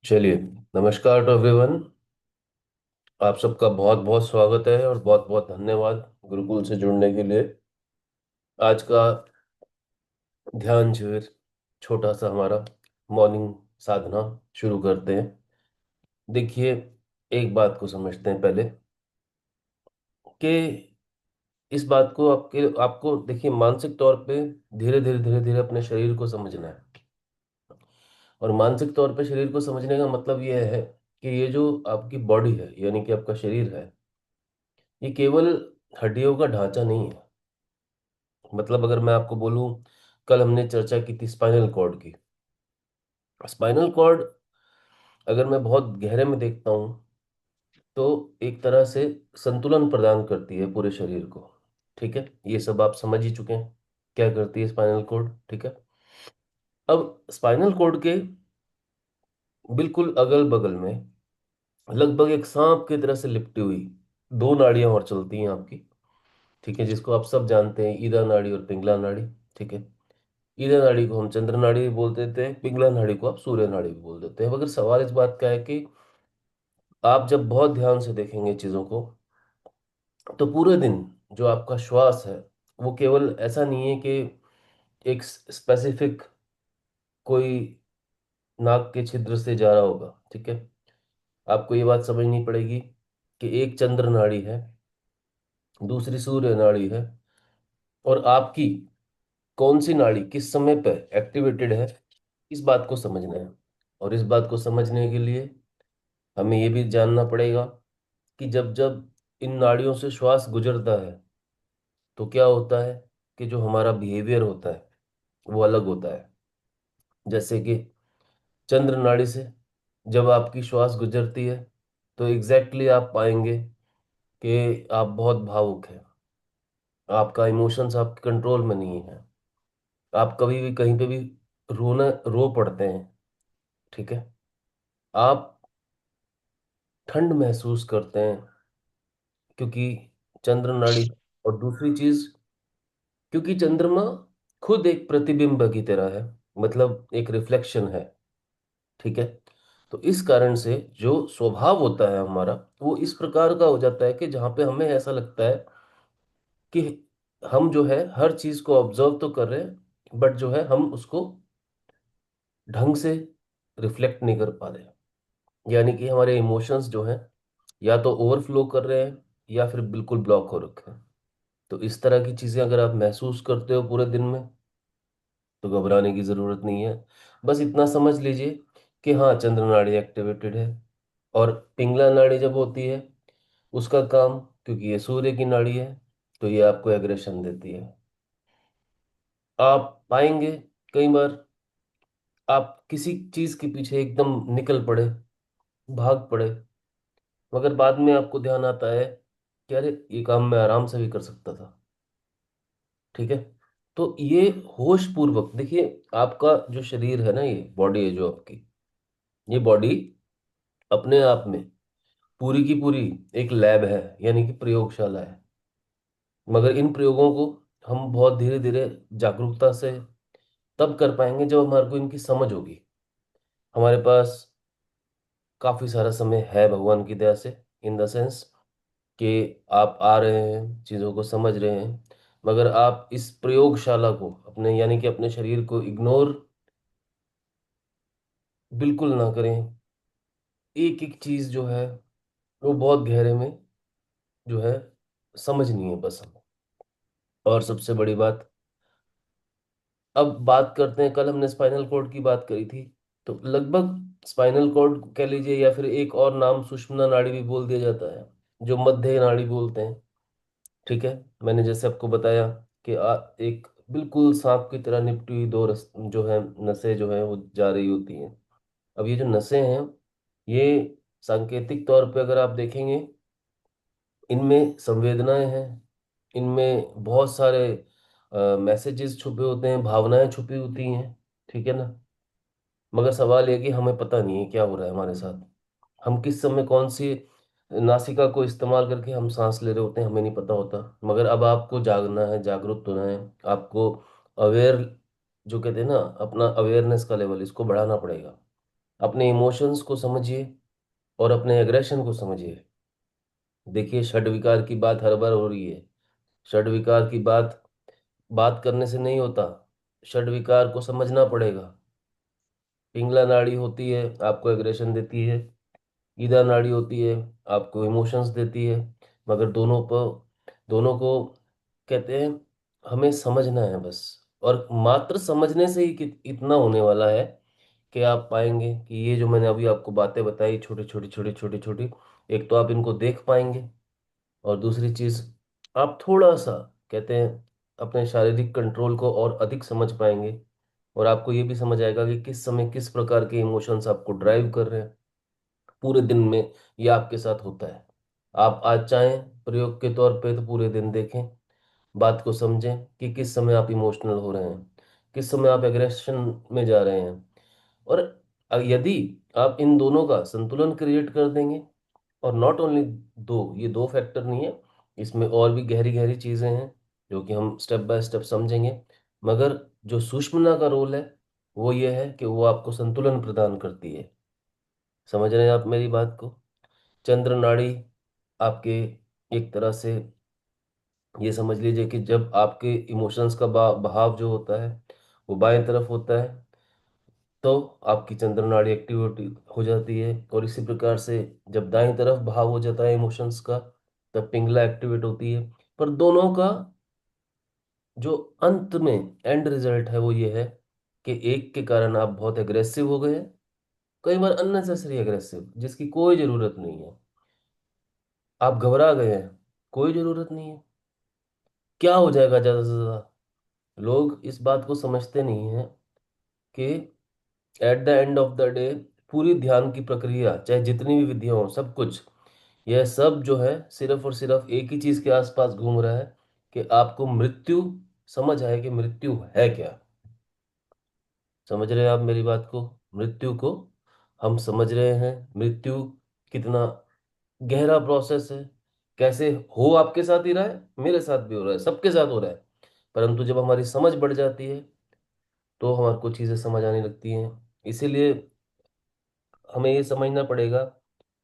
चलिए। नमस्कार to everyone. आप सबका बहुत बहुत स्वागत है और बहुत बहुत धन्यवाद गुरुकुल से जुड़ने के लिए। आज का ध्यान शिविर, छोटा सा हमारा मॉर्निंग साधना शुरू करते हैं। देखिए, एक बात को समझते हैं पहले कि इस बात को आपको देखिए, मानसिक तौर पे धीरे धीरे अपने शरीर को समझना है। और मानसिक तौर पे शरीर को समझने का मतलब यह है कि ये जो आपकी बॉडी है, यानी कि आपका शरीर है, ये केवल हड्डियों का ढांचा नहीं है। मतलब अगर मैं आपको बोलूं, कल हमने चर्चा की थी स्पाइनल कॉर्ड की। स्पाइनल कॉर्ड अगर मैं बहुत गहरे में देखता हूं तो एक तरह से संतुलन प्रदान करती है पूरे शरीर को। ठीक है, ये सब आप समझ ही चुके हैं क्या करती है स्पाइनल कॉर्ड। ठीक है। अब स्पाइनल कॉर्ड के बिल्कुल अगल बगल में लगभग एक सांप की तरह से लिपटी हुई दो नाड़ियां और चलती हैं आपकी। ठीक है, जिसको आप सब जानते हैं, ईदा नाड़ी और पिंगला नाड़ी। ठीक है। ईदा नाड़ी को हम चंद्र नाड़ी भी बोल देते हैं, पिंगला नाड़ी को आप सूर्य नाड़ी भी बोल देते हैं। मगर सवाल इस बात का है कि आप जब बहुत ध्यान से देखेंगे चीजों को, तो पूरे दिन जो आपका श्वास है, वो केवल ऐसा नहीं है कि एक स्पेसिफिक कोई नाक के छिद्र से जा रहा होगा। ठीक है। आपको ये बात समझनी पड़ेगी कि एक चंद्र नाड़ी है, दूसरी सूर्य नाड़ी है, और आपकी कौन सी नाड़ी किस समय पे एक्टिवेटेड है, इस बात को समझना है। और इस बात को समझने के लिए हमें ये भी जानना पड़ेगा कि जब जब इन नाड़ियों से श्वास गुजरता है तो क्या होता है कि जो हमारा बिहेवियर होता है वो अलग होता है। जैसे कि चंद्र नाड़ी से जब आपकी श्वास गुजरती है तो एग्जैक्टली आप पाएंगे कि आप बहुत भावुक हैं। आपका इमोशंस आपके कंट्रोल में नहीं है। आप कभी भी कहीं पे भी रोना रो पड़ते हैं। ठीक है। आप ठंड महसूस करते हैं क्योंकि चंद्र नाड़ी। और दूसरी चीज, क्योंकि चंद्रमा खुद एक प्रतिबिंब की तरह है, मतलब एक रिफ्लेक्शन है। ठीक है। तो इस कारण से जो स्वभाव होता है हमारा, वो इस प्रकार का हो जाता है कि जहाँ पे हमें ऐसा लगता है कि हम जो है हर चीज को ऑब्जर्व तो कर रहे हैं, बट जो है हम उसको ढंग से रिफ्लेक्ट नहीं कर पा रहे। यानी कि हमारे इमोशंस जो हैं या तो ओवरफ्लो कर रहे हैं या फिर बिल्कुल ब्लॉक हो रखे हैं। तो इस तरह की चीजें अगर आप महसूस करते हो पूरे दिन में, तो घबराने की जरूरत नहीं है। बस इतना समझ लीजिए कि हाँ, चंद्र नाड़ी एक्टिवेटेड है। और पिंगला नाड़ी जब होती है, उसका काम, क्योंकि ये सूर्य की नाड़ी है, तो ये आपको एग्रेशन देती है। आप पाएंगे कई बार आप किसी चीज के पीछे एकदम निकल पड़े, भाग पड़े, मगर बाद में आपको ध्यान आता है कि अरे, ये काम मैं आराम से भी कर सकता था। ठीक है। तो ये होश पूर्वक देखिए, आपका जो शरीर है ना, ये बॉडी है जो आपकी, ये बॉडी अपने आप में पूरी की पूरी एक लैब है, यानी कि प्रयोगशाला है। मगर इन प्रयोगों को हम बहुत धीरे धीरे जागरूकता से तब कर पाएंगे जब हमारे को इनकी समझ होगी। हमारे पास काफी सारा समय है भगवान की दया से, इन द सेंस कि आप आ रहे हैं, चीजों को समझ रहे हैं। मगर आप इस प्रयोगशाला को अपने, यानी कि अपने शरीर को इग्नोर बिल्कुल ना करें। एक एक चीज जो है वो बहुत गहरे में जो है समझनी है बस हमें। और सबसे बड़ी बात, अब बात करते हैं, कल हमने स्पाइनल कॉर्ड की बात करी थी, तो लगभग स्पाइनल कॉर्ड कह लीजिए या फिर एक और नाम सुषुम्ना नाड़ी भी बोल दिया जाता है, जो मध्य नाड़ी बोलते हैं। ठीक है। मैंने जैसे आपको बताया कि एक बिल्कुल सांप की तरह निपटी हुई दो जो है नसें जो है वो जा रही होती हैं। अब ये जो नसें हैं, ये सांकेतिक तौर पे अगर आप देखेंगे, इनमें संवेदनाएं हैं, इनमें बहुत सारे मैसेजेस छुपे होते हैं, भावनाएं छुपी होती हैं। ठीक है ना। मगर सवाल यह कि हमें पता नहीं है क्या हो रहा है हमारे साथ। हम किस समय कौन सी नासिका को इस्तेमाल करके हम सांस ले रहे होते हैं, हमें नहीं पता होता। मगर अब आपको जागना है, जागरूक होना है। आपको अवेयर, जो कहते हैं ना, अपना अवेयरनेस का लेवल इसको बढ़ाना पड़ेगा। अपने इमोशंस को समझिए और अपने एग्रेशन को समझिए। देखिए, षड विकार की बात हर बार हो रही है। षड विकार की बात बात करने से नहीं होता, षड विकार को समझना पड़ेगा। पिंगला नाड़ी होती है, आपको एग्रेशन देती है। ईदा नाड़ी होती है, आपको इमोशंस देती है। मगर दोनों को कहते हैं, हमें समझना है बस। और मात्र समझने से ही इतना होने वाला है कि आप पाएंगे कि ये जो मैंने अभी आपको बातें बताई, छोटी छोटी छोटी छोटी छोटी, एक तो आप इनको देख पाएंगे, और दूसरी चीज, आप थोड़ा सा, कहते हैं, अपने शारीरिक कंट्रोल को और अधिक समझ पाएंगे। और आपको ये भी समझ आएगा कि किस समय किस प्रकार के इमोशंस आपको ड्राइव कर रहे हैं पूरे दिन में। ये आपके साथ होता है। आप आज चाहें प्रयोग के तौर पे तो पूरे दिन देखें, बात को समझें कि किस समय आप इमोशनल हो रहे हैं, किस समय आप एग्रेशन में जा रहे हैं। और यदि आप इन दोनों का संतुलन क्रिएट कर देंगे, और नॉट ओनली दो, ये दो फैक्टर नहीं है, इसमें और भी गहरी गहरी चीजें हैं जो कि हम स्टेप बाय स्टेप समझेंगे। मगर जो सुषुम्ना का रोल है वो ये है कि वो आपको संतुलन प्रदान करती है। समझ रहे हैं आप मेरी बात को? चंद्र नाड़ी आपके, एक तरह से ये समझ लीजिए कि जब आपके इमोशंस का बहाव जो होता है वो बाएं तरफ होता है, तो आपकी चंद्र नाड़ी एक्टिवेट हो जाती है। और इसी प्रकार से जब दाईं तरफ बहाव हो जाता है इमोशंस का, तब पिंगला एक्टिवेट होती है। पर दोनों का जो अंत में एंड रिजल्ट है वो ये है कि एक के कारण आप बहुत एग्रेसिव हो गए, कई बार अननेसेसरी एग्रेसिव, जिसकी कोई जरूरत नहीं है। आप घबरा गए हैं, कोई जरूरत नहीं है। क्या हो जाएगा ज्यादा से ज्यादा? लोग इस बात को समझते नहीं है कि at the end of the day पूरी ध्यान की प्रक्रिया, चाहे जितनी भी विधियां हो, सब कुछ, यह सब जो है सिर्फ और सिर्फ एक ही चीज के आसपास घूम रहा है कि आपको मृत्यु, समझ आए कि मृत्यु है क्या। समझ रहे हैं आप मेरी बात को? मृत्यु को हम समझ रहे हैं। मृत्यु कितना गहरा प्रोसेस है, कैसे हो आपके साथ ही रहा है, मेरे साथ भी हो रहा है, सबके साथ हो रहा है। परंतु जब हमारी समझ बढ़ जाती है तो हमारे को चीजें समझ आने लगती हैं। इसीलिए हमें ये समझना पड़ेगा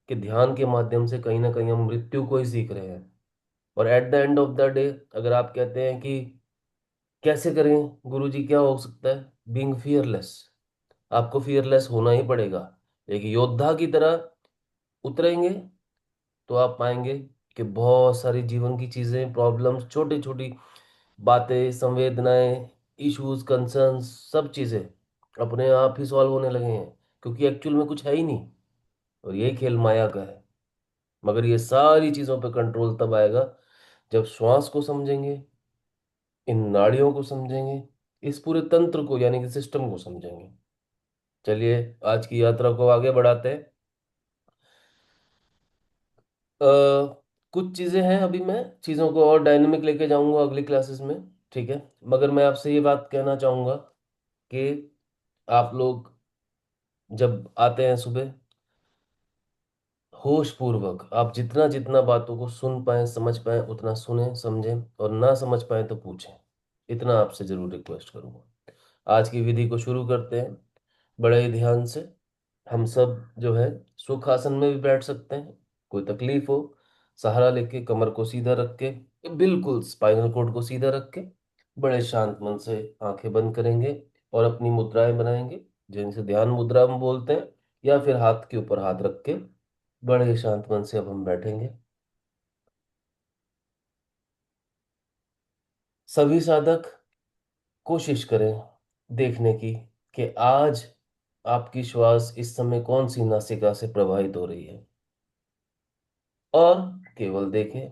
कि ध्यान के माध्यम से कहीं ना कहीं हम मृत्यु को ही सीख रहे हैं। और at the end of the day, अगर आप कहते हैं कि कैसे करें गुरुजी, क्या हो सकता है? Being fearless. आपको फियरलेस होना ही पड़ेगा। एक योद्धा की तरह उतरेंगे तो आप पाएंगे कि बहुत सारी जीवन की चीजें, प्रॉब्लम्स, छोटी छोटी बातें, संवेदनाएं, इश्यूज, कंसर्न्स, सब चीजें अपने आप ही सॉल्व होने लगे हैं, क्योंकि एक्चुअल में कुछ है ही नहीं। और यही खेल माया का है। मगर ये सारी चीजों पर कंट्रोल तब आएगा जब श्वास को समझेंगे, इन नाड़ियों को समझेंगे, इस पूरे तंत्र को यानी कि सिस्टम को समझेंगे। चलिए, आज की यात्रा को आगे बढ़ाते हैं। अ, कुछ चीजें हैं, अभी मैं चीजों को और डायनेमिक लेके जाऊंगा अगली क्लासेस में, ठीक है? मगर मैं आपसे ये बात कहना चाहूंगा कि आप लोग जब आते हैं सुबह, होश पूर्वक आप जितना जितना बातों को सुन पाए, समझ पाए, उतना सुने, समझें, और ना समझ पाए तो पूछें। इतना आपसे जरूर रिक्वेस्ट करूंगा। आज की विधि को शुरू करते हैं बड़े ही ध्यान से। हम सब जो है सुखासन में भी बैठ सकते हैं, कोई तकलीफ हो, सहारा लेके, कमर को सीधा रख के, बिल्कुल स्पाइनल कॉर्ड को सीधा रख के, बड़े शांत मन से आंखें बंद करेंगे और अपनी मुद्राएं बनाएंगे, जिनसे ध्यान मुद्रा हम बोलते हैं। या फिर हाथ के ऊपर हाथ रख के बड़े शांत मन से अब हम बैठेंगे। सभी साधक कोशिश करें देखने की कि आज आपकी श्वास इस समय कौन सी नासिका से प्रवाहित हो रही है, और केवल देखें,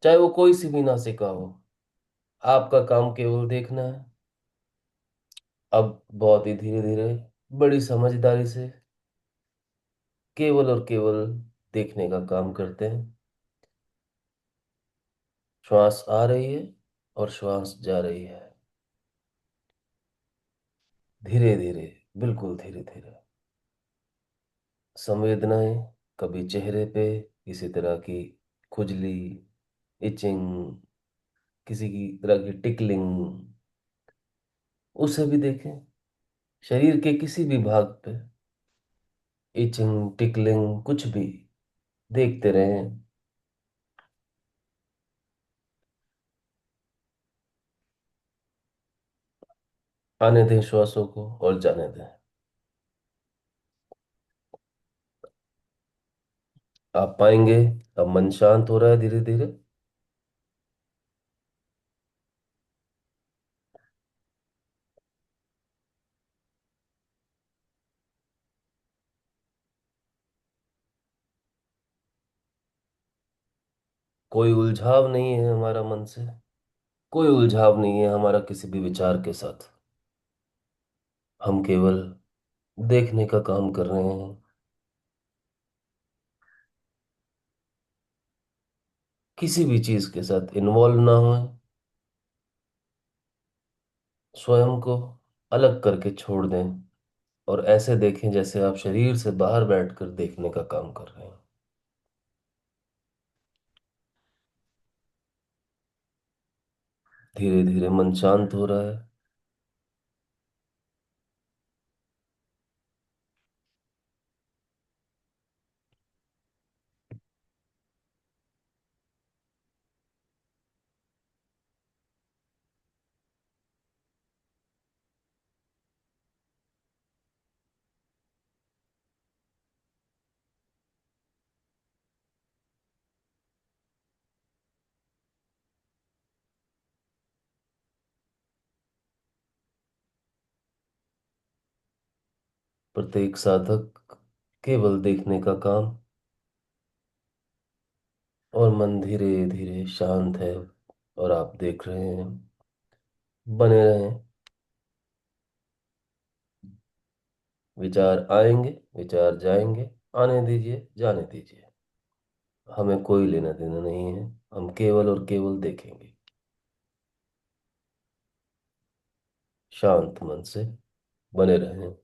चाहे वो कोई सी भी नासिका हो। आपका काम केवल देखना है। अब बहुत ही धीरे धीरे, बड़ी समझदारी से, केवल और केवल देखने का काम करते हैं। श्वास आ रही है और श्वास जा रही है, धीरे धीरे, बिल्कुल धीरे धीरे। संवेदनाएं, कभी चेहरे पे किसी तरह की खुजली, इचिंग, किसी की तरह की टिकलिंग, उसे भी देखें। शरीर के किसी भी भाग पे इचिंग टिकलिंग कुछ भी देखते रहें। आने दें श्वासों को और जाने दें। आप पाएंगे अब मन शांत हो रहा है धीरे धीरे। कोई उलझाव नहीं है हमारा मन से। कोई उलझाव नहीं है हमारा किसी भी विचार के साथ। हम केवल देखने का काम कर रहे हैं। किसी भी चीज के साथ इन्वॉल्व ना हो। स्वयं को अलग करके छोड़ दें और ऐसे देखें जैसे आप शरीर से बाहर बैठकर देखने का काम कर रहे हैं। धीरे धीरे मन शांत हो रहा है। प्रत्येक साधक केवल देखने का काम, और मन धीरे धीरे शांत है और आप देख रहे हैं। बने रहें। विचार आएंगे, विचार जाएंगे। आने दीजिए, जाने दीजिए। हमें कोई लेना देना नहीं है। हम केवल और केवल देखेंगे शांत मन से। बने रहें।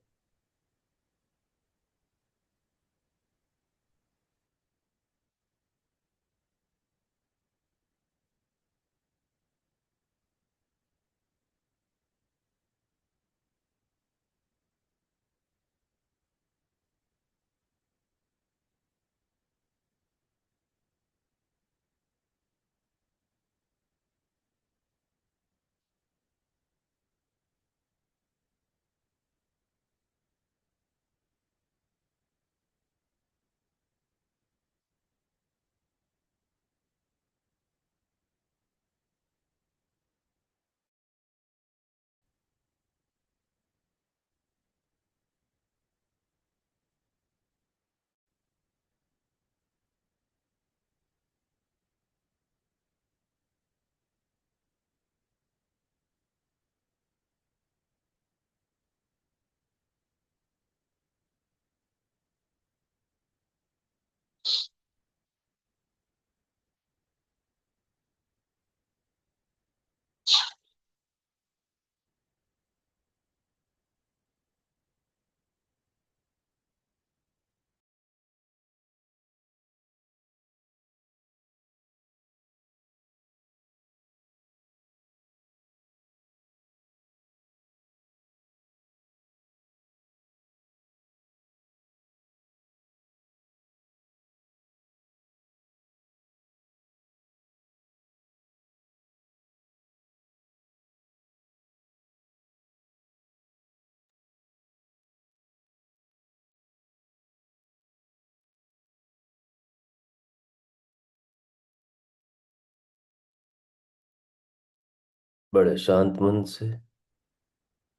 बड़े शांत मन से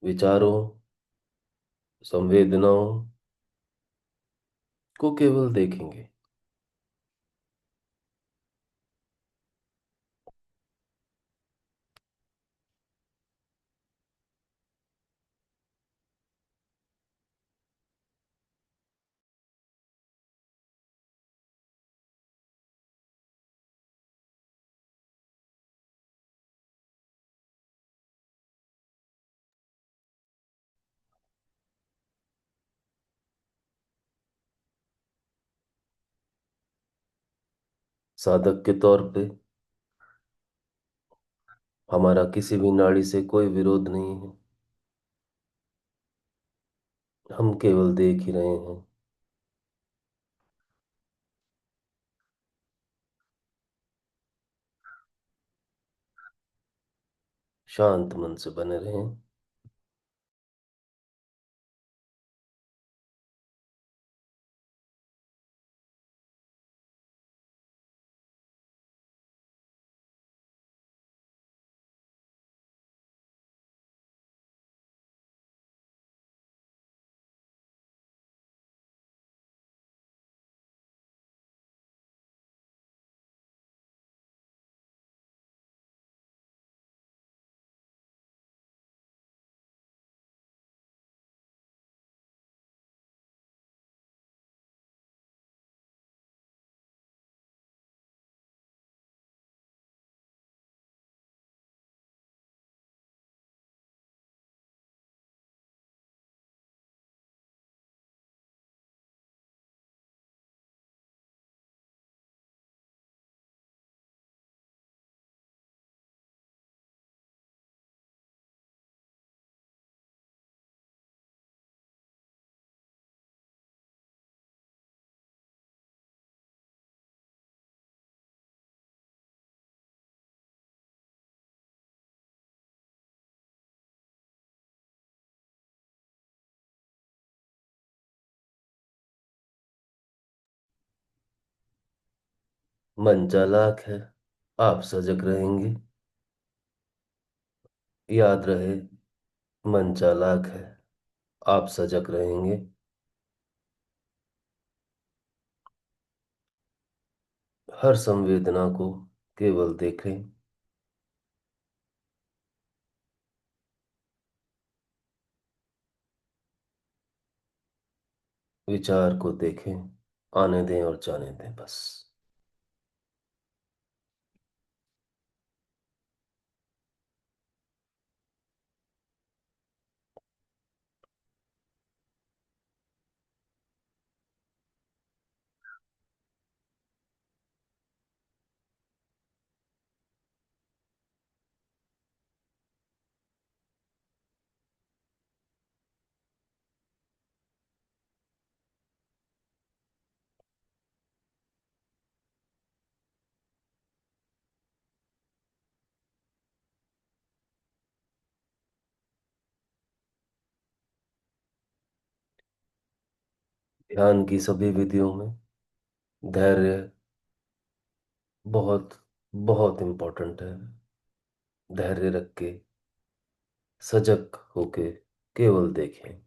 विचारों, संवेदनाओं को केवल देखेंगे। साधक के तौर पे हमारा किसी भी नाड़ी से कोई विरोध नहीं है। हम केवल देख ही रहे हैं। शांत मन से बने रहें। मन चालाक है, आप सजग रहेंगे। याद रहे, मन चालाक है, आप सजग रहेंगे। हर संवेदना को केवल देखें। विचार को देखें, आने दें और जाने दें बस। ध्यान की सभी विधियों में धैर्य बहुत बहुत इम्पोर्टेंट है। धैर्य रख के, सजग होके केवल देखें।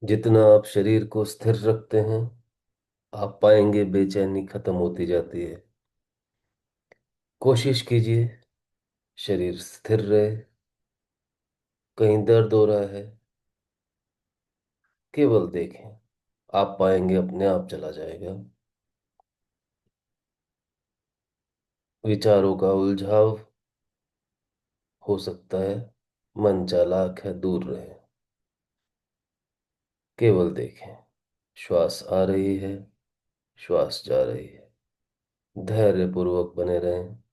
जितना आप शरीर को स्थिर रखते हैं, आप पाएंगे बेचैनी खत्म होती जाती है। कोशिश कीजिए शरीर स्थिर रहे। कहीं दर्द हो रहा है, केवल देखें। आप पाएंगे अपने आप चला जाएगा। विचारों का उलझाव हो सकता है। मन चालाक है, दूर रहे। केवल देखें। श्वास आ रही है, श्वास जा रही है। धैर्य पूर्वक बने रहें।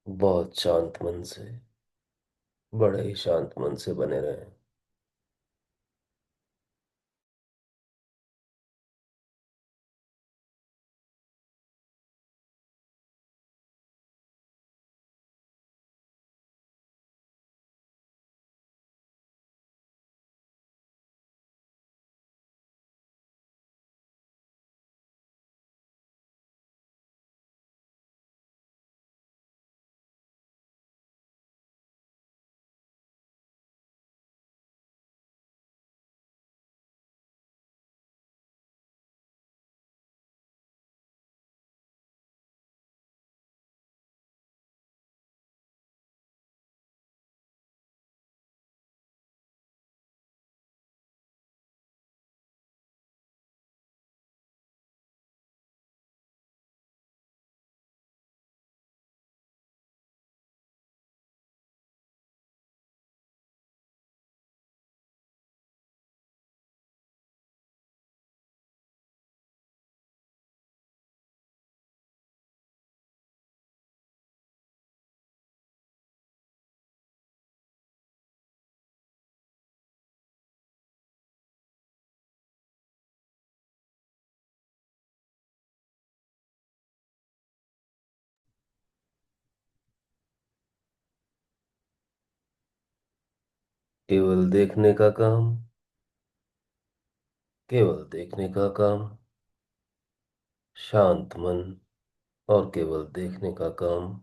बहुत शांत मन से, बड़े ही शांत मन से बने रहें। केवल देखने का काम, केवल देखने का काम। शांत मन और केवल देखने का काम।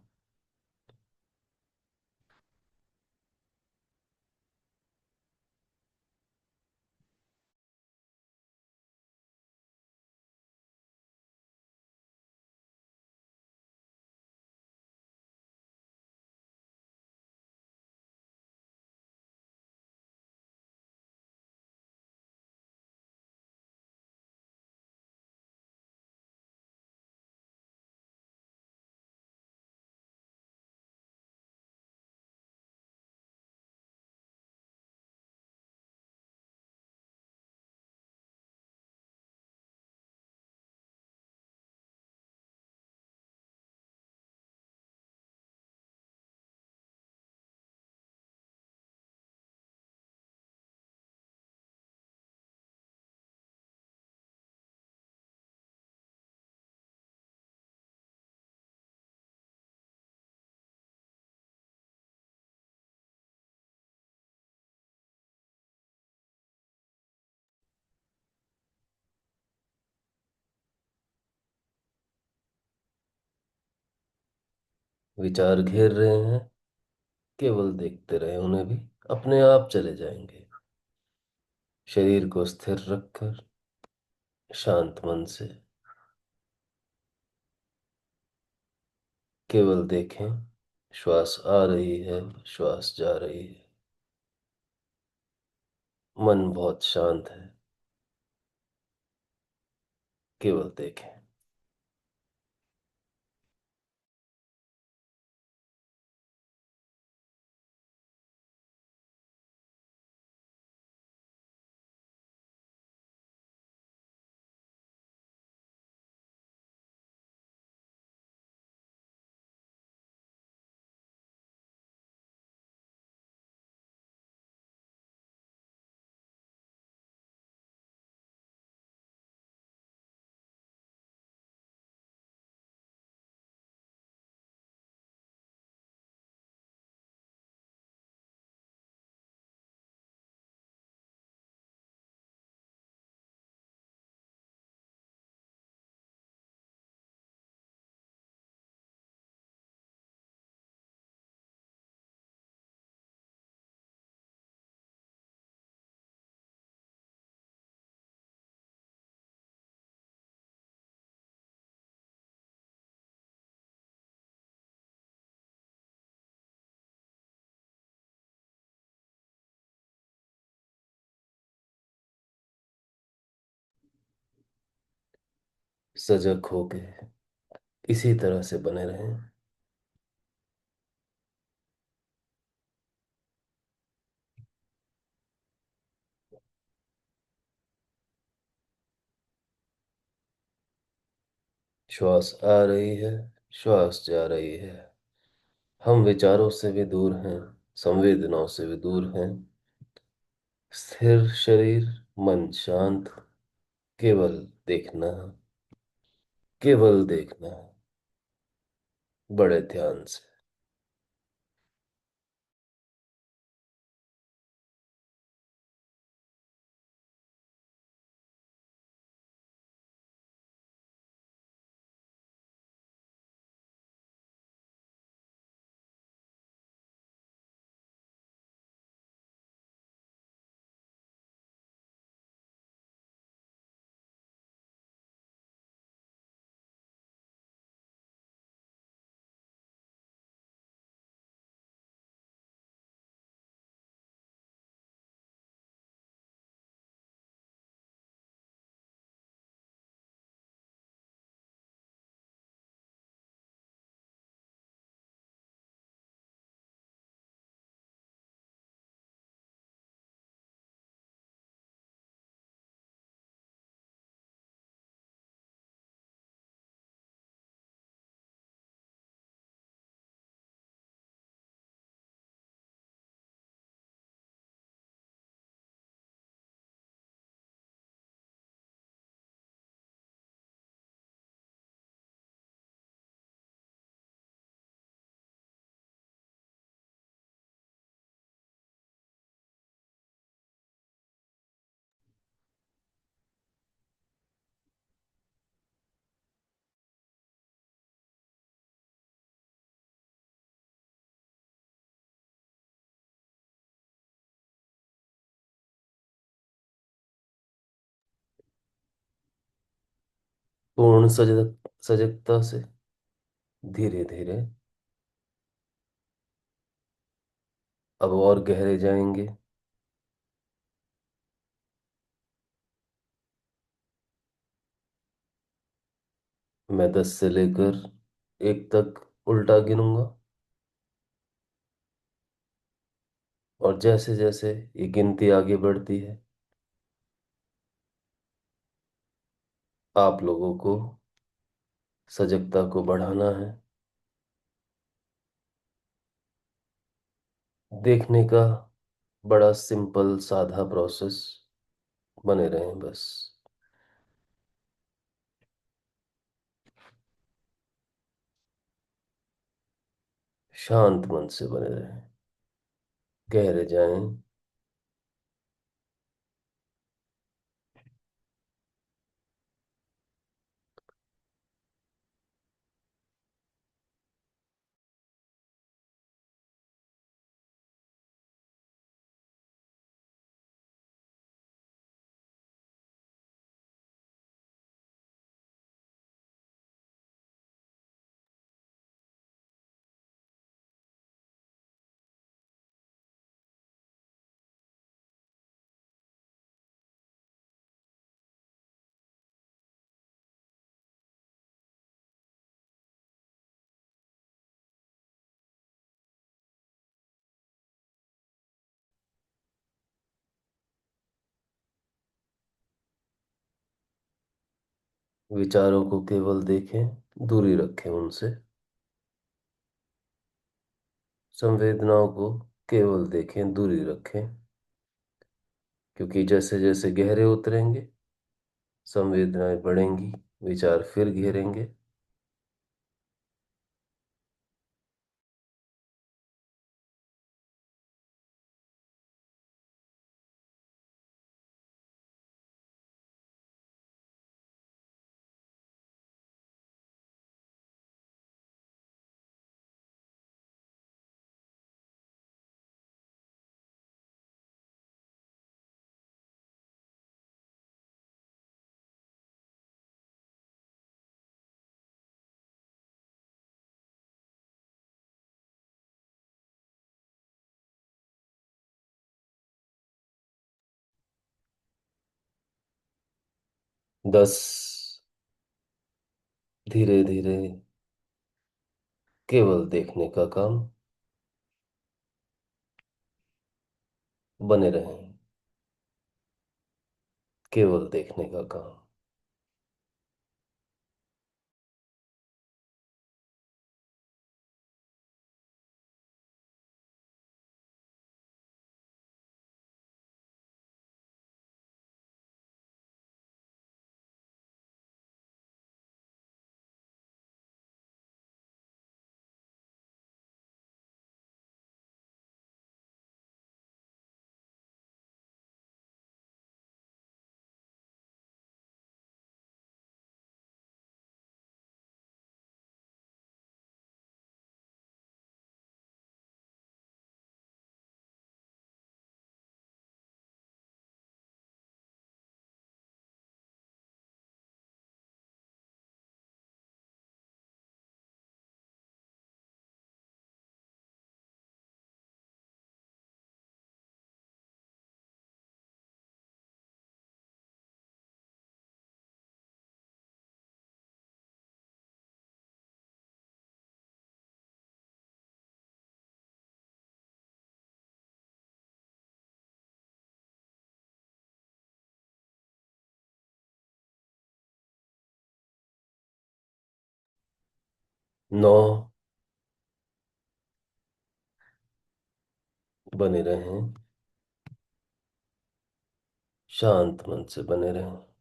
विचार घेर रहे हैं, केवल देखते रहे उन्हें भी। अपने आप चले जाएंगे। शरीर को स्थिर रखकर शांत मन से केवल देखें। श्वास आ रही है, श्वास जा रही है। मन बहुत शांत है। केवल देखें। सजग होके इसी तरह से बने रहें। श्वास आ रही है, श्वास जा रही है। हम विचारों से भी दूर हैं, संवेदनाओं से भी दूर हैं। स्थिर शरीर, मन शांत, केवल देखना, केवल देखना, बड़े ध्यान से। पूर्ण सजगता से धीरे धीरे अब और गहरे जाएंगे। मैं 10 से लेकर 1 तक उल्टा गिनूंगा, और जैसे जैसे ये गिनती आगे बढ़ती है, आप लोगों को सजगता को बढ़ाना है। देखने का बड़ा सिंपल साधा प्रोसेस, बने रहें बस। शांत मन से बने रहें, गहरे जाएं। 'विचारों को केवल देखें, दूरी रखें उनसे। संवेदनाओं को केवल देखें, दूरी रखें। क्योंकि जैसे जैसे गहरे उतरेंगे, संवेदनाएं बढ़ेंगी, विचार फिर घेरेंगे। 10, धीरे धीरे केवल देखने का काम। बने रहें। केवल देखने का काम। 9। बने रहें। शांत मन से बने रहें।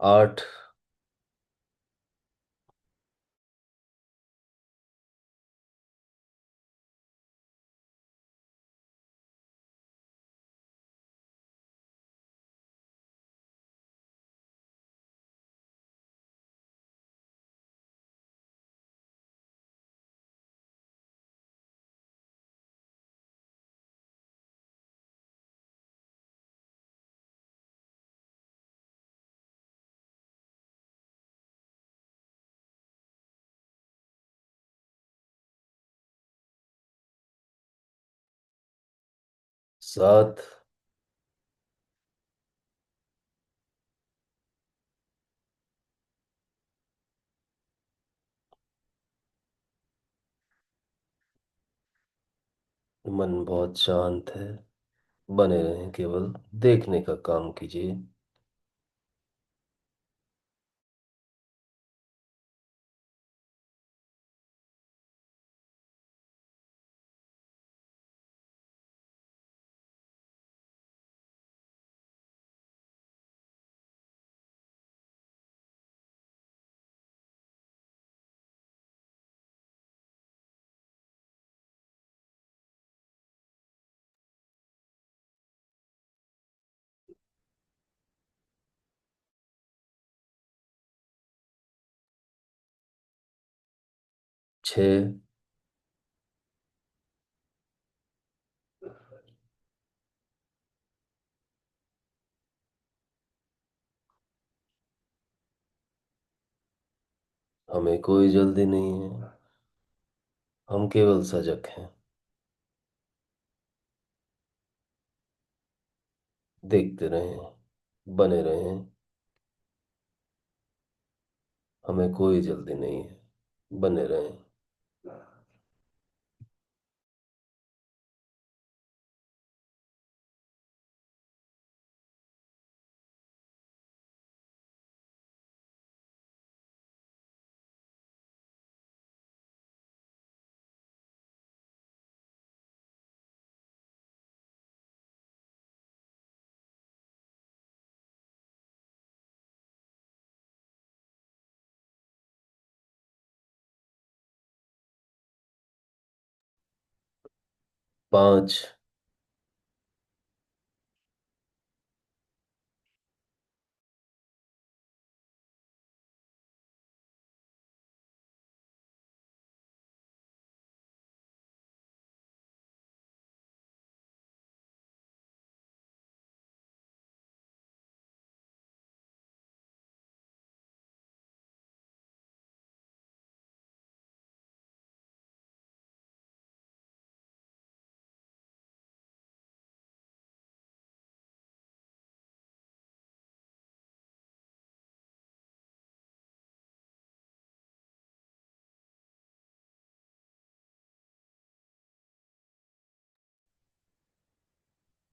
8।7। मन बहुत शांत है। बने रहें। केवल देखने का काम कीजिए। 6। हमें कोई जल्दी नहीं है। हम केवल सजग हैं। देखते रहें। बने रहें। हमें कोई जल्दी नहीं है। बने रहें। 5।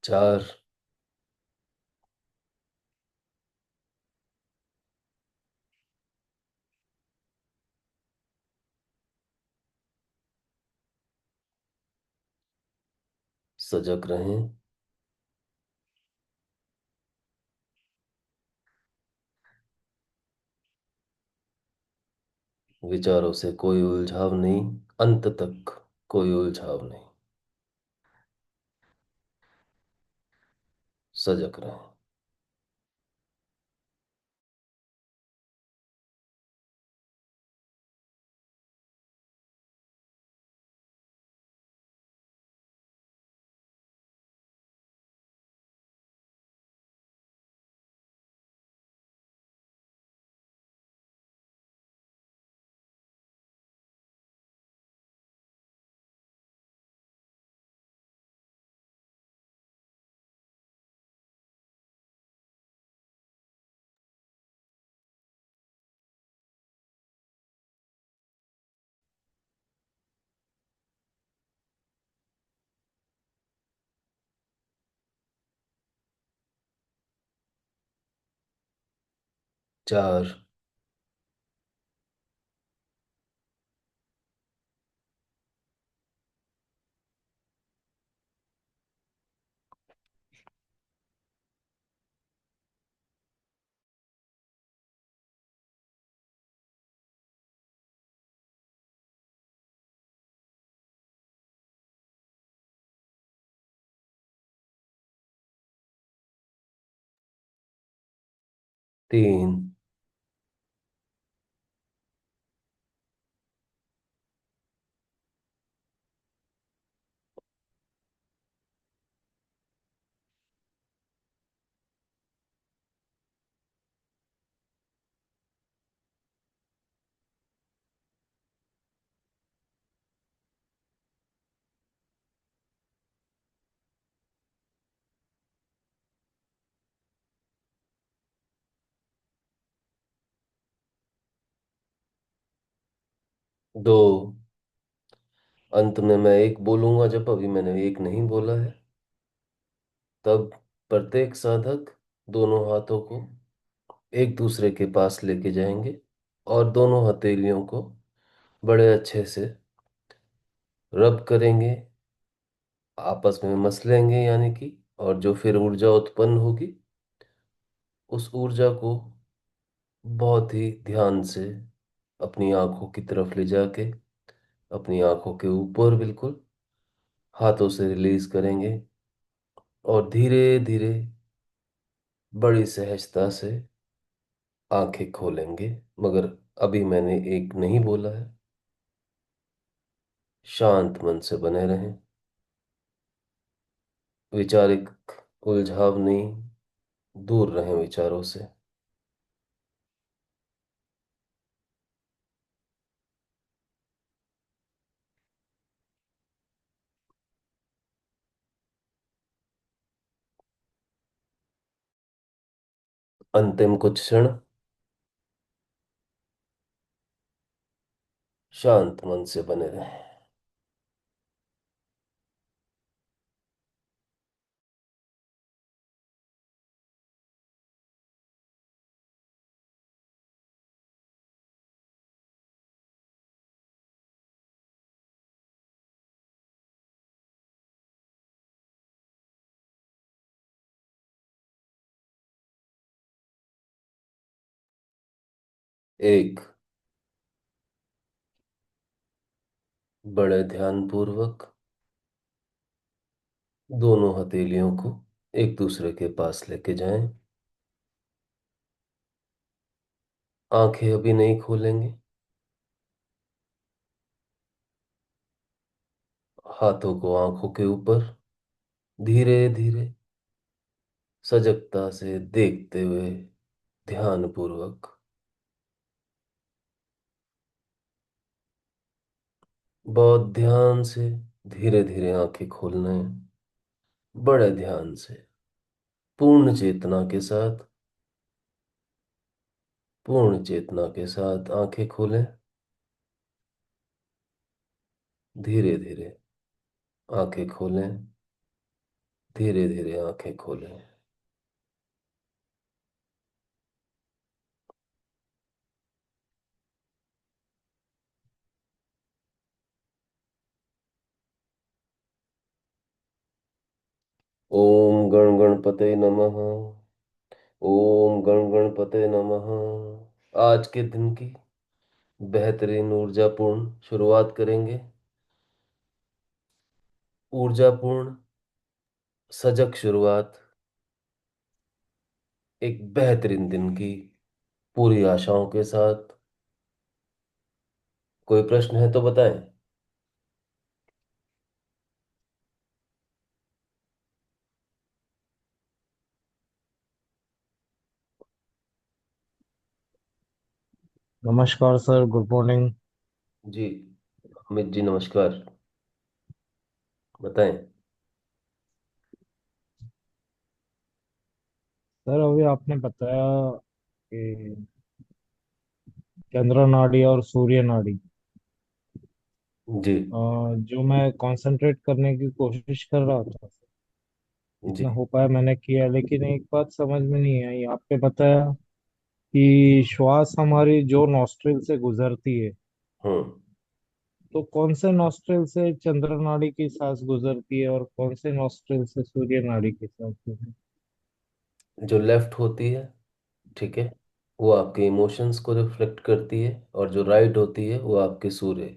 चार। सजग रहें। विचारों से कोई उलझाव नहीं, अंत तक कोई उलझाव नहीं। सजग रहें। 4। 3। 2। अंत में मैं एक बोलूंगा, जब अभी मैंने एक नहीं बोला है। तब प्रत्येक साधक दोनों हाथों को एक दूसरे के पास लेके जाएंगे और दोनों हथेलियों को बड़े अच्छे से रब करेंगे, आपस में मसलेंगे यानी कि। और जो फिर ऊर्जा उत्पन्न होगी, उस ऊर्जा को बहुत ही ध्यान से अपनी आंखों की तरफ ले जाके, अपनी आंखों के ऊपर बिल्कुल हाथों से रिलीज करेंगे और धीरे धीरे बड़ी सहजता से आंखें खोलेंगे। मगर अभी मैंने एक नहीं बोला है। शांत मन से बने रहें। वैचारिक उलझाव नहीं, दूर रहें विचारों से। अंतिम कुछ क्षण शांत मन से बने रहें। 1। बड़े ध्यान पूर्वक दोनों हथेलियों को एक दूसरे के पास लेके जाएं। आंखें अभी नहीं खोलेंगे। हाथों को आंखों के ऊपर धीरे धीरे सजगता से देखते हुए ध्यान पूर्वक बहुत ध्यान से धीरे धीरे आंखें खोलना है। बड़े ध्यान से, पूर्ण चेतना के साथ, पूर्ण चेतना के साथ आंखें खोलें। धीरे धीरे आंखें खोलें। धीरे धीरे आंखें खोलें। ओम गण गणपते नमः। ओम गण गणपते नमः। आज के दिन की बेहतरीन ऊर्जापूर्ण शुरुआत करेंगे। ऊर्जापूर्ण सजग शुरुआत एक बेहतरीन दिन की पूरी आशाओं के साथ। कोई प्रश्न है तो बताएं। नमस्कार सर, गुड मॉर्निंग। जी, अमित जी नमस्कार। बताएं। सर, अभी आपने बताया कि चंद्र नाड़ी और सूर्य नाड़ी। जी। जो मैं कंसंट्रेट करने की कोशिश कर रहा था, जी। जितना हो पाया मैंने किया, लेकिन एक बात समझ में नहीं आई। आपने बताया कि श्वास हमारी जो नॉस्ट्रिल से गुजरती है, हम्म। तो कौन से नॉस्ट्रिल से चंद्र नाड़ी की सांस गुजरती है और कौन से नॉस्ट्रिल से सूर्य नाड़ी की सांस गुजरती जो लेफ्ट होती है, ठीक है, वो आपके इमोशंस को रिफ्लेक्ट करती है। और जो राइट होती है वो आपके सूर्य,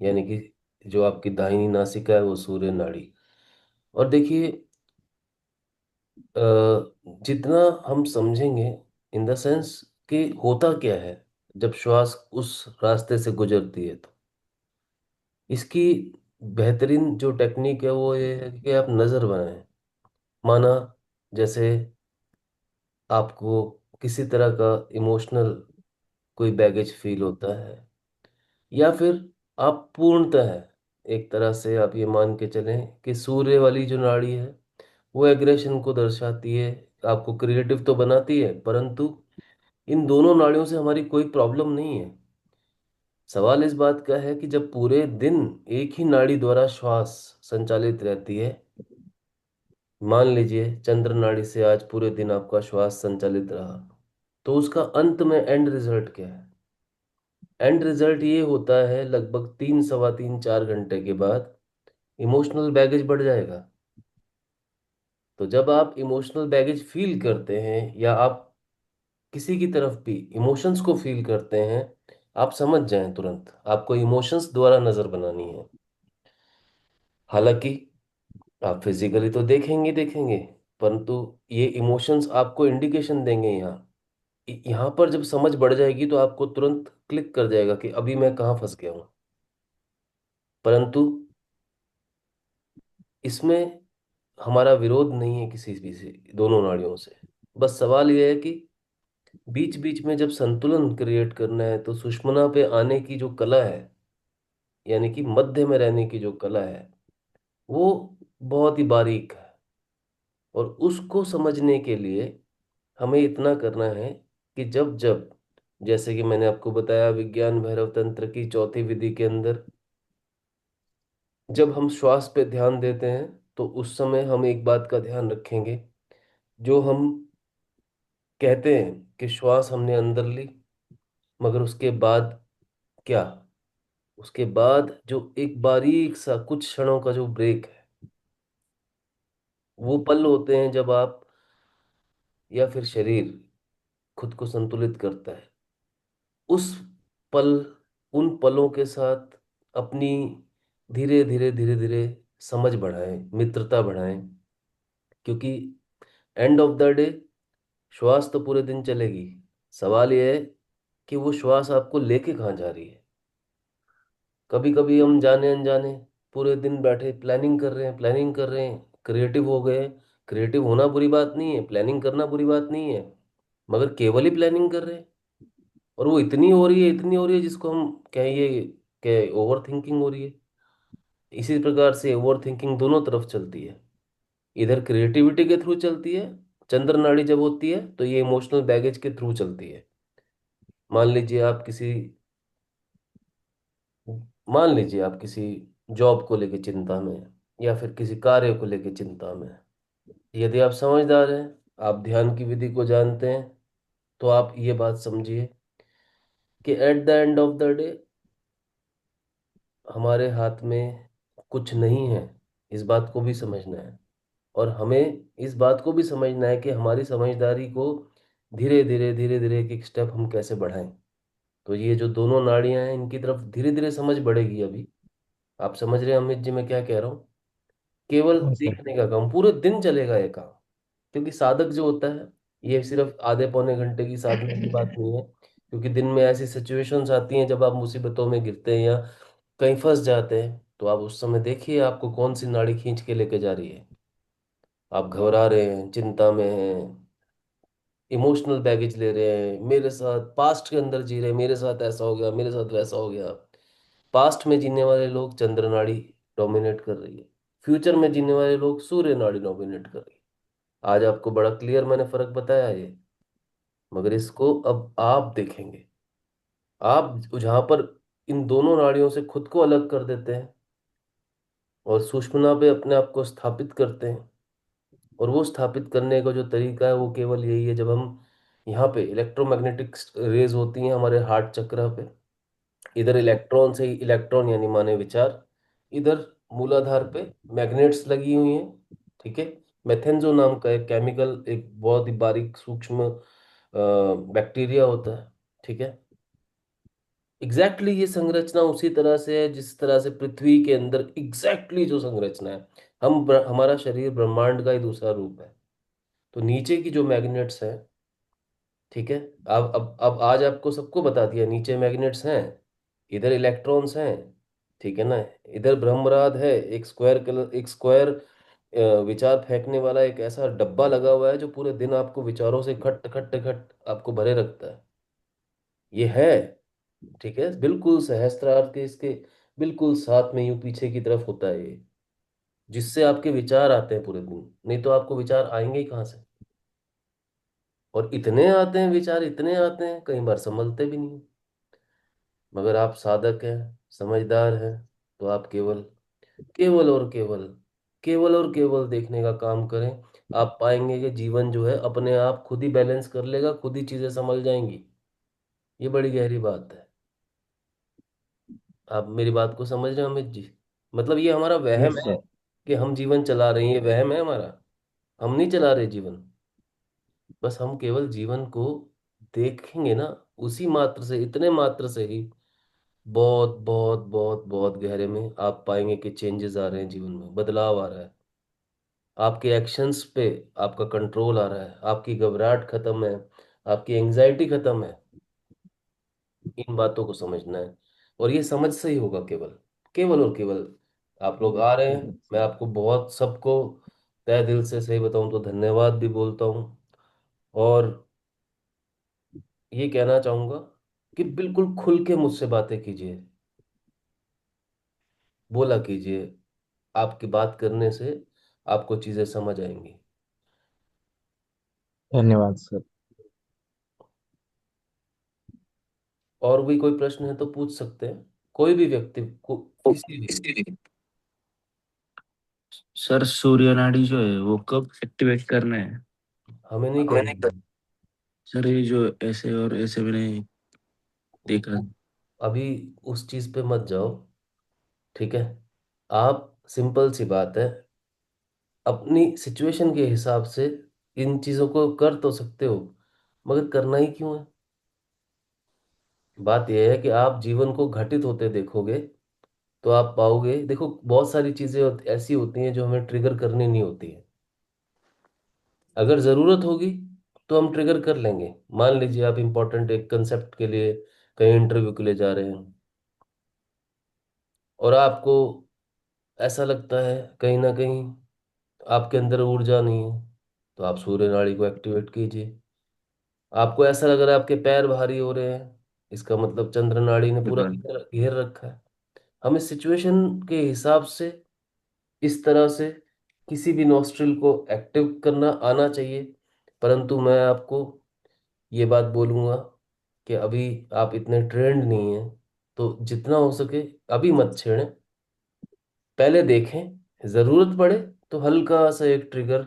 यानी कि जो आपकी दाहिनी नासिका है वो सूर्य नाड़ी। और देखिए, अ, जितना हम समझेंगे, इन द सेंस कि होता क्या है जब श्वास उस रास्ते से गुजरती है, तो इसकी बेहतरीन जो टेक्निक है वो ये है कि आप नज़र बनाएं। माना जैसे आपको किसी तरह का इमोशनल कोई बैगेज फील होता है, या फिर आप पूर्णतः एक तरह से आप ये मान के चलें कि सूर्य वाली जो नाड़ी है वो एग्रेशन को दर्शाती है, आपको क्रिएटिव तो बनाती है, परंतु इन दोनों नाड़ियों से हमारी कोई प्रॉब्लम नहीं है। सवाल इस बात का है कि जब पूरे दिन एक ही नाड़ी द्वारा श्वास संचालित रहती है, मान लीजिए चंद्र नाड़ी से आज पूरे दिन आपका श्वास संचालित रहा, तो उसका अंत में एंड रिजल्ट क्या है? एंड रिजल्ट ये होता है लगभग 3 सवा 3 4 घंटे के बाद इमोशनल बैगेज बढ़ जाएगा। तो जब आप इमोशनल बैगेज फील करते हैं या आप किसी की तरफ भी इमोशंस को फील करते हैं, आप समझ जाएं तुरंत आपको इमोशंस द्वारा नजर बनानी है। हालांकि आप फिजिकली तो देखेंगे देखेंगे, परंतु ये इमोशंस आपको इंडिकेशन देंगे। यहाँ पर जब समझ बढ़ जाएगी तो आपको तुरंत क्लिक कर जाएगा कि अभी मैं कहाँ फंस गया हूँ। परंतु इसमें हमारा विरोध नहीं है किसी भी से, दोनों नाड़ियों से। बस सवाल यह है कि बीच बीच में जब संतुलन क्रिएट करना है तो सुषुम्ना पे आने की जो कला है, यानी कि मध्य में रहने की जो कला है, वो बहुत ही बारीक है। और उसको समझने के लिए हमें इतना करना है कि जब जब, जैसे कि मैंने आपको बताया विज्ञान भैरव तंत्र की चौथी विधि के अंदर, जब हम श्वास पे ध्यान देते हैं तो उस समय हम एक बात का ध्यान रखेंगे। जो हम कहते हैं कि श्वास हमने अंदर ली, मगर उसके बाद क्या? उसके बाद जो एक बारीक सा कुछ क्षणों का जो ब्रेक है, वो पल होते हैं जब आप या फिर शरीर खुद को संतुलित करता है। उस पल, उन पलों के साथ अपनी धीरे धीरे धीरे धीरे समझ बढ़ाएं, मित्रता बढ़ाएं। क्योंकि एंड ऑफ द डे श्वास तो पूरे दिन चलेगी। सवाल यह है कि वो श्वास आपको लेके कहाँ जा रही है। कभी कभी हम जाने अनजाने पूरे दिन बैठे प्लानिंग कर रहे हैं, प्लानिंग कर रहे हैं, क्रिएटिव हो गए। क्रिएटिव होना बुरी बात नहीं है, प्लानिंग करना बुरी बात नहीं है, मगर केवल ही प्लानिंग कर रहे हैं और वो इतनी हो रही है, इतनी हो रही है जिसको हम कहिए कि ओवर थिंकिंग हो रही है। इसी प्रकार से ओवर थिंकिंग दोनों तरफ चलती है। इधर क्रिएटिविटी के थ्रू चलती है, चंद्र नाड़ी जब होती है तो ये इमोशनल बैगेज के थ्रू चलती है। मान लीजिए आप किसी मान लीजिए आप किसी जॉब को लेके चिंता में हैं, या फिर किसी कार्य को लेके चिंता में हैं। यदि आप समझदार हैं, आप ध्यान की विधि को जानते हैं, तो आप ये बात समझिए कि at the end of the day हमारे हाथ में कुछ नहीं है। इस बात को भी समझना है। और हमें इस बात को भी समझना है कि हमारी समझदारी को धीरे धीरे एक एक स्टेप हम कैसे बढ़ाएं। तो ये जो दोनों नाड़ियां हैं, इनकी तरफ धीरे धीरे समझ बढ़ेगी अभी। आप समझ रहे हैं अमित जी मैं क्या कह रहा हूँ? केवल हाँ सर। देखने का काम, पूरे दिन चलेगा ये काम। क्योंकि साधक जो होता है, ये सिर्फ आधे पौने घंटे की साधना की बात नहीं है। क्योंकि दिन में ऐसी सिचुएशंस आती हैं जब आप मुसीबतों में गिरते हैं या कहीं फंस जाते हैं, तो आप उस समय देखिए आपको कौन सी नाड़ी खींच के लेके जा रही है। आप घबरा रहे हैं, चिंता में हैं, इमोशनल बैगेज ले रहे हैं, मेरे साथ पास्ट के अंदर जी रहे हैं, मेरे साथ ऐसा हो गया, मेरे साथ वैसा हो गया। पास्ट में जीने वाले लोग चंद्र नाड़ी डोमिनेट कर रही है। फ्यूचर में जीने वाले लोग सूर्य नाड़ी डोमिनेट कर रही है। आज आपको बड़ा क्लियर मैंने फर्क बताया ये। मगर इसको अब आप देखेंगे। आप जहां पर इन दोनों नाड़ियों से खुद को अलग कर देते हैं और सुषुम्ना पे अपने आप को स्थापित करते हैं। और वो स्थापित करने का जो तरीका है वो केवल यही है, जब हम यहाँ पे इलेक्ट्रोमैग्नेटिक रेज होती हैं हमारे हार्ट चक्र पे। इधर इलेक्ट्रॉन से इलेक्ट्रॉन यानी माने विचार, इधर मूलाधार पे मैग्नेट्स लगी हुई हैं। ठीक है। मेथेंजो नाम का एक केमिकल, एक बहुत ही बारीक सूक्ष्म बैक्टीरिया होता है। ठीक है। एग्जैक्टली ये संरचना उसी तरह से है जिस तरह से पृथ्वी के अंदर एग्जैक्टली जो संरचना है। हमारा शरीर ब्रह्मांड का ही दूसरा रूप है। तो नीचे की जो मैग्नेट्स हैं, ठीक है, अब आज आपको सबको बता दिया, नीचे मैग्नेट्स हैं, इधर इलेक्ट्रॉन्स हैं। ठीक है ना। इधर ब्रह्मराध है, एक स्क्वायर कलर, एक स्क्वायर विचार फेंकने वाला एक ऐसा डब्बा लगा हुआ है जो पूरे दिन आपको विचारों से खट खट खट आपको भरे रखता है। ये है। ठीक है, बिल्कुल सहस्त्रार्थ के इसके बिल्कुल साथ में यूं पीछे की तरफ होता है ये, जिससे आपके विचार आते हैं पूरे दिन। नहीं तो आपको विचार आएंगे ही कहाँ से? और इतने आते हैं विचार, इतने आते हैं कई बार संभलते भी नहीं। मगर आप साधक हैं, समझदार हैं, तो आप केवल केवल और केवल केवल और केवल देखने का काम करें। आप पाएंगे कि जीवन जो है अपने आप खुद ही बैलेंस कर लेगा, खुद ही चीजें संभल जाएंगी। ये बड़ी गहरी बात है। आप मेरी बात को समझ रहे हैं अमित जी? मतलब ये हमारा वहम यस है सर। कि हम जीवन चला रहे हैं, ये वहम है हमारा। हम नहीं चला रहे जीवन। बस हम केवल जीवन को देखेंगे ना, उसी मात्र से, इतने मात्र से ही बहुत बहुत बहुत बहुत गहरे में आप पाएंगे कि चेंजेस आ रहे हैं, जीवन में बदलाव आ रहा है। आपके एक्शंस पे आपका कंट्रोल आ रहा है, आपकी घबराहट खत्म है, आपकी एंजाइटी खत्म है। इन बातों को समझना है। और ये समझ से ही होगा केवल, केवल और केवल। आप लोग आ रहे हैं, मैं आपको बहुत सबको तहे दिल से सही बताऊं तो धन्यवाद भी बोलता हूँ। और ये कहना चाहूंगा कि बिल्कुल खुल के मुझसे बातें कीजिए, बोला कीजिए। आपकी बात करने से आपको चीजें समझ आएंगी। धन्यवाद सर। और भी कोई प्रश्न है तो पूछ सकते हैं, कोई भी व्यक्ति को, किसी भी। सर सूर्य नाड़ी जो है वो कब एक्टिवेट करना है? हमें नहीं मैंने करना। सर ये जो ऐसे और ऐसे मैंने देखा। अभी उस चीज पे मत जाओ। ठीक है। आप, सिंपल सी बात है, अपनी सिचुएशन के हिसाब से इन चीजों को कर तो सकते हो, मगर करना ही क्यों है? बात यह है कि आप जीवन को घटित होते देखोगे तो आप पाओगे, देखो बहुत सारी चीजें ऐसी होती हैं जो हमें ट्रिगर करनी नहीं होती है। अगर जरूरत होगी तो हम ट्रिगर कर लेंगे। मान लीजिए आप इंपॉर्टेंट एक कंसेप्ट के लिए कहीं इंटरव्यू के लिए जा रहे हैं, और आपको ऐसा लगता है कहीं ना कहीं आपके अंदर ऊर्जा नहीं है, तो आप सूर्य नाड़ी को एक्टिवेट कीजिए। आपको ऐसा लग रहा है आपके पैर भारी हो रहे हैं, इसका मतलब चंद्र नाड़ी ने पूरा घेर घेर रखा है। हमें सिचुएशन के हिसाब से इस तरह से किसी भी नॉस्ट्रिल को एक्टिव करना आना चाहिए। परंतु मैं आपको ये बात बोलूंगा कि अभी आप इतने ट्रेंड नहीं हैं, तो जितना हो सके अभी मत छेड़ें। पहले देखें, जरूरत पड़े तो हल्का सा एक ट्रिगर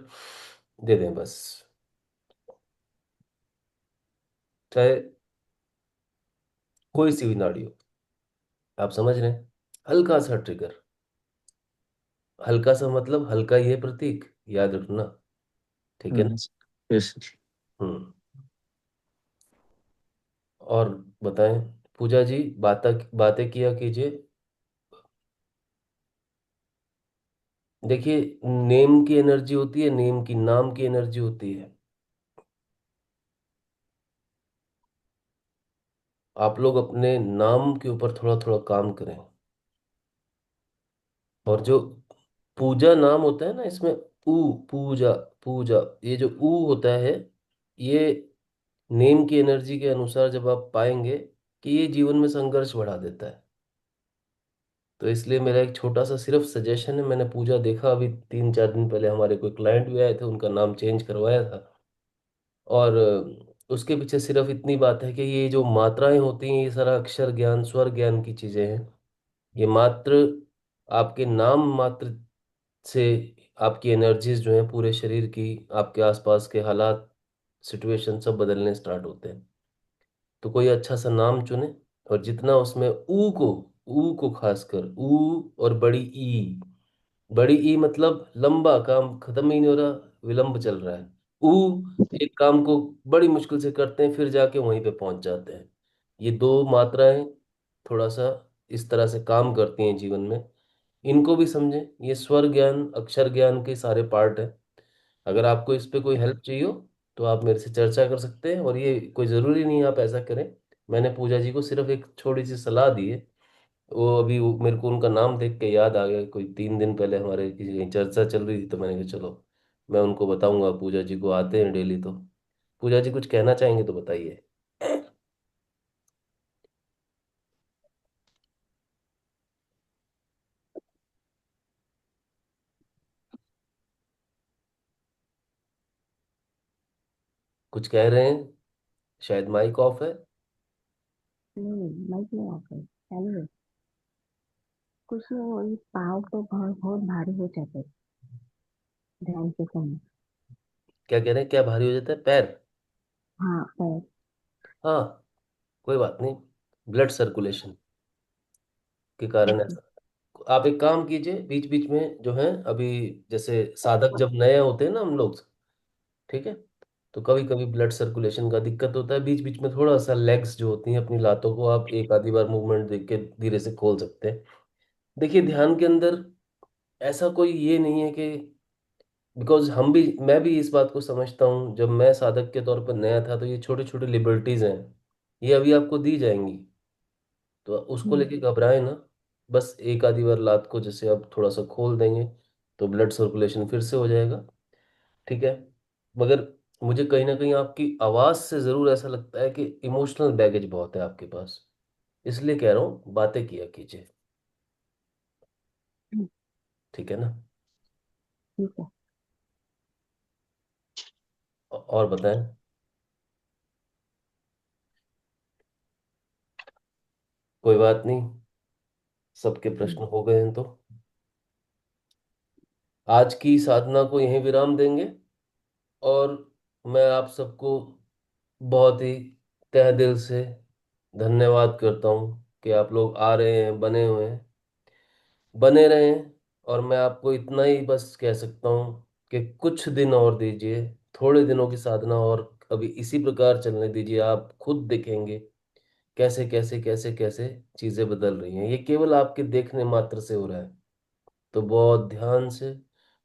दे दें बस, चाहे कोई सी भी नाड़ी हो। आप समझ रहे हैं? हल्का सा ट्रिगर। हल्का सा मतलब हल्का ही है प्रतीक, याद रखना। ठीक है ना? यस। हम्म। और बताएं पूजा जी, बातें किया कीजिए। देखिए, नेम की एनर्जी होती है, नेम की, नाम की एनर्जी होती है। आप लोग अपने नाम के ऊपर थोड़ा थोड़ा काम करें। और जो पूजा नाम होता है ना, इसमें ऊ, पूजा, पूजा, ये जो ऊ होता है, ये नेम की एनर्जी के अनुसार जब आप पाएंगे कि ये जीवन में संघर्ष बढ़ा देता है। तो इसलिए मेरा एक छोटा सा सिर्फ सजेशन है। मैंने पूजा देखा अभी 3-4 दिन पहले, हमारे कोई क्लाइंट भी आए थे, उनका नाम चेंज करवाया था। और उसके पीछे सिर्फ इतनी बात है कि ये जो मात्राएं होती हैं, ये सारा अक्षर ज्ञान, स्वर ज्ञान की चीजें हैं। ये मात्र आपके नाम मात्र से आपकी एनर्जीज जो हैं पूरे शरीर की, आपके आसपास के हालात, सिचुएशन सब बदलने स्टार्ट होते हैं। तो कोई अच्छा सा नाम चुने, और जितना उसमें ऊ को खासकर ऊ, और बड़ी ई, बड़ी ई मतलब लंबा काम खत्म ही नहीं हो रहा, विलंब चल रहा है। ऊ, एक काम को बड़ी मुश्किल से करते हैं, फिर जाके वहीं पे पहुंच जाते हैं। ये दो मात्राएं थोड़ा सा इस तरह से काम करती हैं जीवन में। इनको भी समझें, ये स्वर ज्ञान, अक्षर ज्ञान के सारे पार्ट हैं। अगर आपको इस पे कोई हेल्प चाहिए हो, तो आप मेरे से चर्चा कर सकते हैं, और ये कोई ज़रूरी नहीं है आप ऐसा करें। मैंने पूजा जी को सिर्फ एक छोटी सी सलाह दी है। मेरे को उनका नाम देख के याद आ गया, कोई 3 दिन पहले हमारे किसी कहीं चर्चा चल रही थी, तो मैंने कहा चलो मैं उनको बताऊंगा, पूजा जी को आते हैं डेली तो। पूजा जी कुछ कहना चाहेंगे तो बताइए। कुछ कह रहे हैं? शायद माइक ऑफ है। नहीं, माइक नहीं ऑफ है, चालू है। कुछ नहीं, वो ये पाँव तो बहुत बहुत भारी हो जाते हैं ध्यान के समय। क्या कह रहे हैं, क्या भारी हो जाता है पैर? हाँ, पैर। हाँ, कोई बात नहीं, ब्लड सर्कुलेशन के कारण ओके। ऐसा। आप एक काम कीजिए, बीच बीच में जो है अभी, जैसे साधक जब नए होते हैं ना हम लोग, ठीक है, तो कभी कभी ब्लड सर्कुलेशन का दिक्कत होता है। बीच बीच में थोड़ा सा लेग्स जो होती हैं, अपनी लातों को आप एक आधी बार मूवमेंट देख के धीरे से खोल सकते हैं। देखिए, ध्यान के अंदर ऐसा कोई ये नहीं है कि, बिकॉज मैं भी इस बात को समझता हूँ, जब मैं साधक के तौर पर नया था, तो ये छोटी छोटी लिबर्टीज हैं, ये अभी आपको दी जाएंगी, तो उसको हम्म। लेके घबराए ना। बस एक आधी बार लात को जैसे अब थोड़ा सा खोल देंगे, तो ब्लड सर्कुलेशन फिर से हो जाएगा। ठीक है? मगर मुझे कहीं ना कहीं आपकी आवाज़ से ज़रूर ऐसा लगता है कि इमोशनल बैगेज बहुत है आपके पास। इसलिए कह रहा हूँ, बातें किया कीजिए। हम्म। ठीक है ना? ठीक है। और बताएं। कोई बात नहीं, सबके हम्म। प्रश्न हो गए हैं तो आज की साधना को यहीं विराम देंगे। और मैं आप सबको बहुत ही तहे दिल से धन्यवाद करता हूँ कि आप लोग आ रहे हैं, बने हुए हैं, बने रहें। और मैं आपको इतना ही बस कह सकता हूँ कि कुछ दिन और दीजिए, थोड़े दिनों की साधना और अभी इसी प्रकार चलने दीजिए, आप खुद देखेंगे कैसे कैसे कैसे कैसे चीज़ें बदल रही हैं। ये केवल आपके देखने मात्र से हो रहा है। तो बहुत ध्यान से,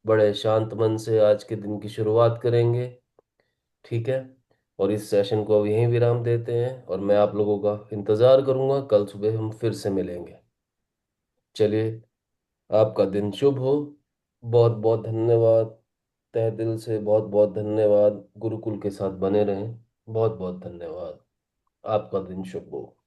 बड़े शांत मन से आज के दिन की शुरुआत करेंगे। ठीक है? और इस सेशन को अब यहीं विराम देते हैं, और मैं आप लोगों का इंतज़ार करूंगा, कल सुबह हम फिर से मिलेंगे। चलिए, आपका दिन शुभ हो। बहुत बहुत धन्यवाद, तहे दिल से बहुत बहुत धन्यवाद। गुरुकुल के साथ बने रहें। बहुत बहुत धन्यवाद। आपका दिन शुभ हो।